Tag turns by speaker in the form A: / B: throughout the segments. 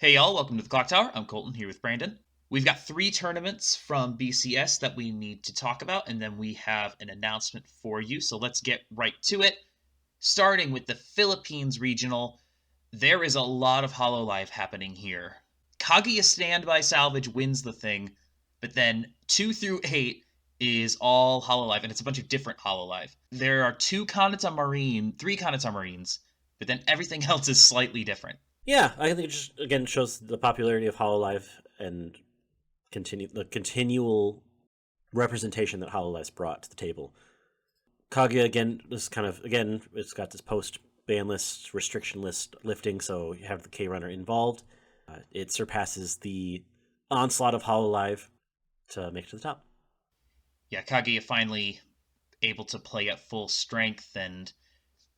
A: Hey y'all, welcome to the Clock Tower. I'm Colton here with Brandon. We've got 3 tournaments from BCS that we need to talk about, and then we have an announcement for you. So let's get right to it. Starting with the Philippines Regional, there is a lot of Hololive happening here. Kaguya Standby Salvage wins the thing, but then 2 through 8 is all Hololive, and it's a bunch of different Hololive. There are 3 Kanata Marines, but then everything else is slightly different.
B: Yeah, I think it just again shows the popularity of Hololive and the continual representation that Hololive's brought to the table. Kaguya again, it's got this post ban list restriction list lifting, so you have the K runner involved. It surpasses the onslaught of Hololive to make it to the top.
A: Yeah, Kaguya finally able to play at full strength, and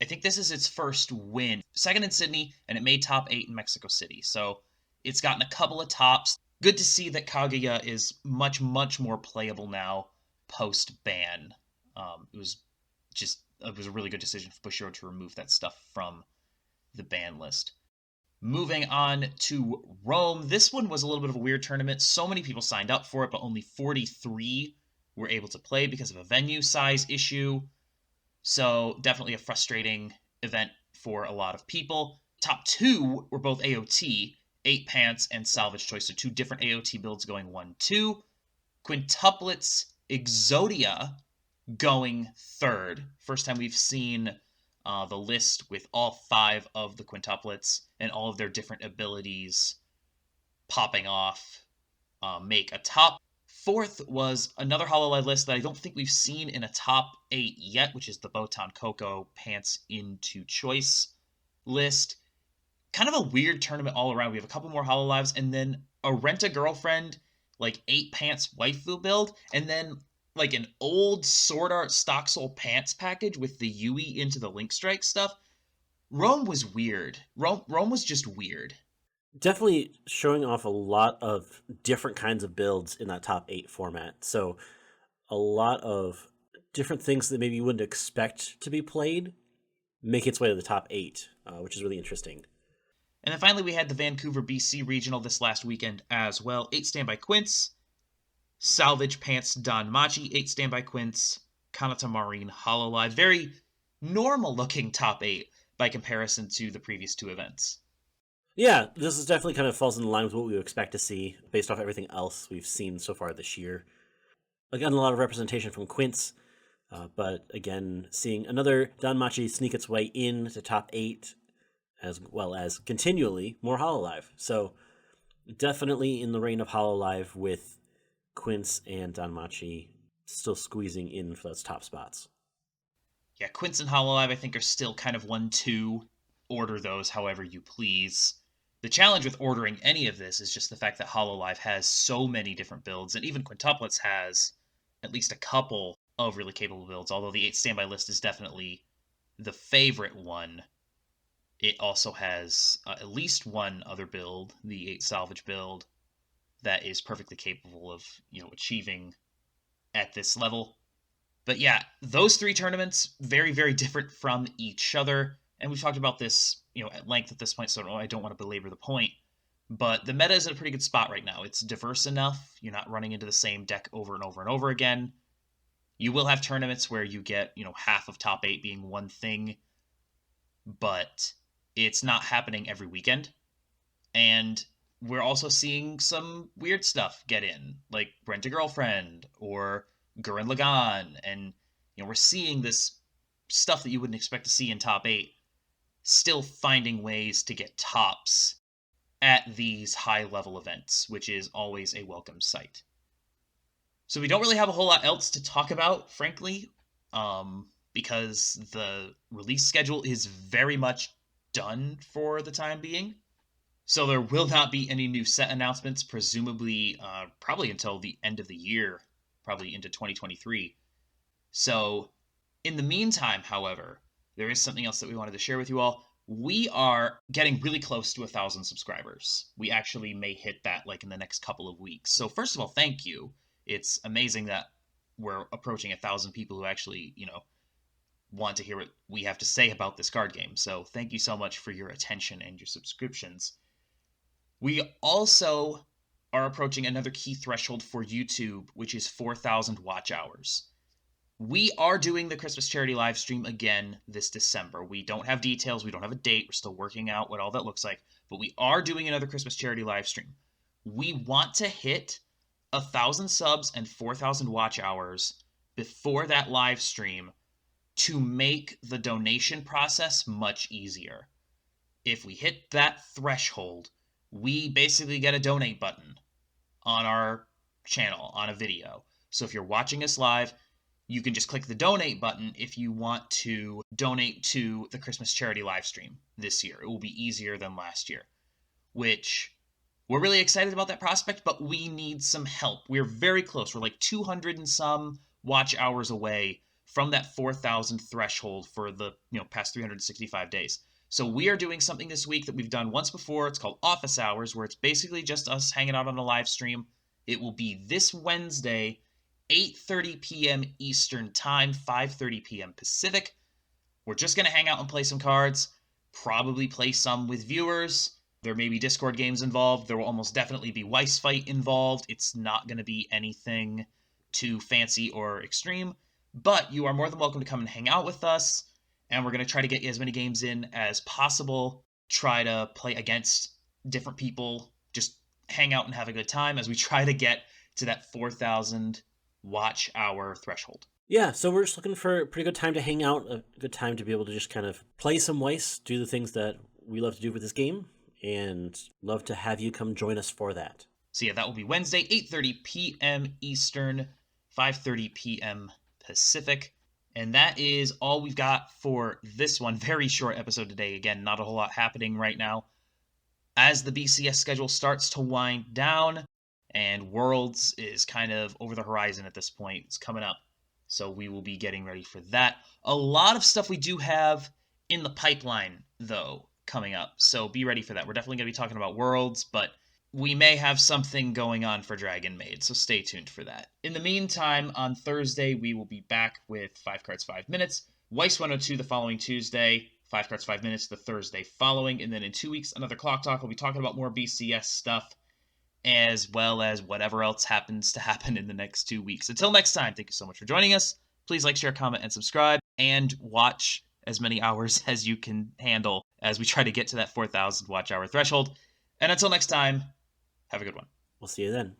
A: I think this is its first win. Second in Sydney, and it made top 8 in Mexico City. So it's gotten a couple of tops. Good to see that Kaguya is much, much more playable now post-ban. It was a really good decision for Bushiroad to remove that stuff from the ban list. Moving on to Rome. This one was a little bit of a weird tournament. So many people signed up for it, but only 43 were able to play because of a venue size issue. So definitely a frustrating event for a lot of people. Top 2 were both AOT, 8 Pants and Salvage Choice. So 2 different AOT builds going 1-2. Quintuplets Exodia going 3rd. First time we've seen the list with all 5 of the quintuplets and all of their different abilities popping off make a top. 4th was another Hololive list that I don't think we've seen in a top 8 yet, which is the Botan Coco Pants into Choice list. Kind of a weird tournament all around. We have a couple more Hololives, and then a Rent-A-Girlfriend, like 8 Pants waifu build, and then like an old Sword Art Stock Soul Pants package with the Yui into the Link Strike stuff. Rome was weird. Rome was just weird.
B: Definitely showing off a lot of different kinds of builds in that top 8 format. So a lot of different things that maybe you wouldn't expect to be played make its way to the top 8, which is really interesting.
A: And then finally, we had the Vancouver, BC regional this last weekend as well. 8 Standby Quints, Salvage Pants Don Machi, 8 Standby Quints, Kanata Marine Hololive. Very normal looking top 8 by comparison to the previous 2 events.
B: Yeah, this is definitely kind of falls in line with what we would expect to see based off everything else we've seen so far this year. Again, a lot of representation from Quints, but again, seeing another Danmachi sneak its way in to top 8, as well as continually more Hololive. So definitely in the reign of Hololive with Quints and Danmachi still squeezing in for those top spots.
A: Yeah, Quints and Hololive I think are still kind of 1-2. Order those however you please. The challenge with ordering any of this is just the fact that Hololive has so many different builds, and even Quintuplets has at least a couple of really capable builds, although the 8 standby list is definitely the favorite one. It also has at least one other build, the 8 salvage build, that is perfectly capable of, achieving at this level. But yeah, those 3 tournaments, very, very different from each other. And we've talked about this, at length at this point, so I don't want to belabor the point. But the meta is in a pretty good spot right now. It's diverse enough. You're not running into the same deck over and over and over again. You will have tournaments where you get, half of top 8 being one thing, but it's not happening every weekend. And we're also seeing some weird stuff get in, like Rent-A-Girlfriend or Gurren Lagann. And, we're seeing this stuff that you wouldn't expect to see in top 8 still finding ways to get tops at these high-level events, which is always a welcome sight. So we don't really have a whole lot else to talk about, frankly, because the release schedule is very much done for the time being. So there will not be any new set announcements, presumably probably until the end of the year, probably into 2023. So in the meantime, however, there is something else that we wanted to share with you all. We are getting really close to 1,000 subscribers. We actually may hit that like in the next couple of weeks. So first of all, thank you. It's amazing that we're approaching 1,000 people who actually, want to hear what we have to say about this card game. So thank you so much for your attention and your subscriptions. We also are approaching another key threshold for YouTube, which is 4,000 watch hours. We are doing the Christmas charity live stream again this December. We don't have details, we don't have a date, we're still working out what all that looks like, but we are doing another Christmas charity live stream. We want to hit 1,000 subs and 4,000 watch hours before that live stream to make the donation process much easier. If we hit that threshold, we basically get a donate button on our channel on a video. So if you're watching us live, you can just click the donate button if you want to donate to the Christmas charity live stream this year. It will be easier than last year, which we're really excited about that prospect, but we need some help. We're very close. We're like 200 and some watch hours away from that 4,000 threshold for the past 365 days. So we are doing something this week that we've done once before. It's called Office Hours, where it's basically just us hanging out on a live stream. It will be this Wednesday, 8:30 p.m. Eastern Time, 5:30 p.m. Pacific. We're just going to hang out and play some cards, probably play some with viewers. There may be Discord games involved. There will almost definitely be Weiss Fight involved. It's not going to be anything too fancy or extreme, but you are more than welcome to come and hang out with us. And we're going to try to get as many games in as possible, try to play against different people, just hang out and have a good time as we try to get to that 4,000 watch hour threshold.
B: Yeah, so we're just looking for a pretty good time to hang out, a good time to be able to just kind of play some Weiss, do the things that we love to do with this game, and love to have you come join us for that.
A: So yeah, that will be Wednesday, 8:30 p.m. Eastern, 5:30 p.m. Pacific. And that is all we've got for this one. Very short episode today. Again, not a whole lot happening right now. As the BCS schedule starts to wind down, and Worlds is kind of over the horizon at this point. It's coming up. So we will be getting ready for that. A lot of stuff we do have in the pipeline, though, coming up. So be ready for that. We're definitely going to be talking about Worlds, but we may have something going on for Dragon Maid, so stay tuned for that. In the meantime, on Thursday, we will be back with 5 Cards 5 Minutes, Weiss 102 the following Tuesday, 5 Cards 5 Minutes the Thursday following, and then in 2 weeks, another Clock Talk. We'll be talking about more BCS stuff, as well as whatever else happens to happen in the next 2 weeks. Until next time, thank you so much for joining us. Please like, share, comment, and subscribe, and watch as many hours as you can handle as we try to get to that 4,000 watch hour threshold. And until next time, have a good one.
B: We'll see you then.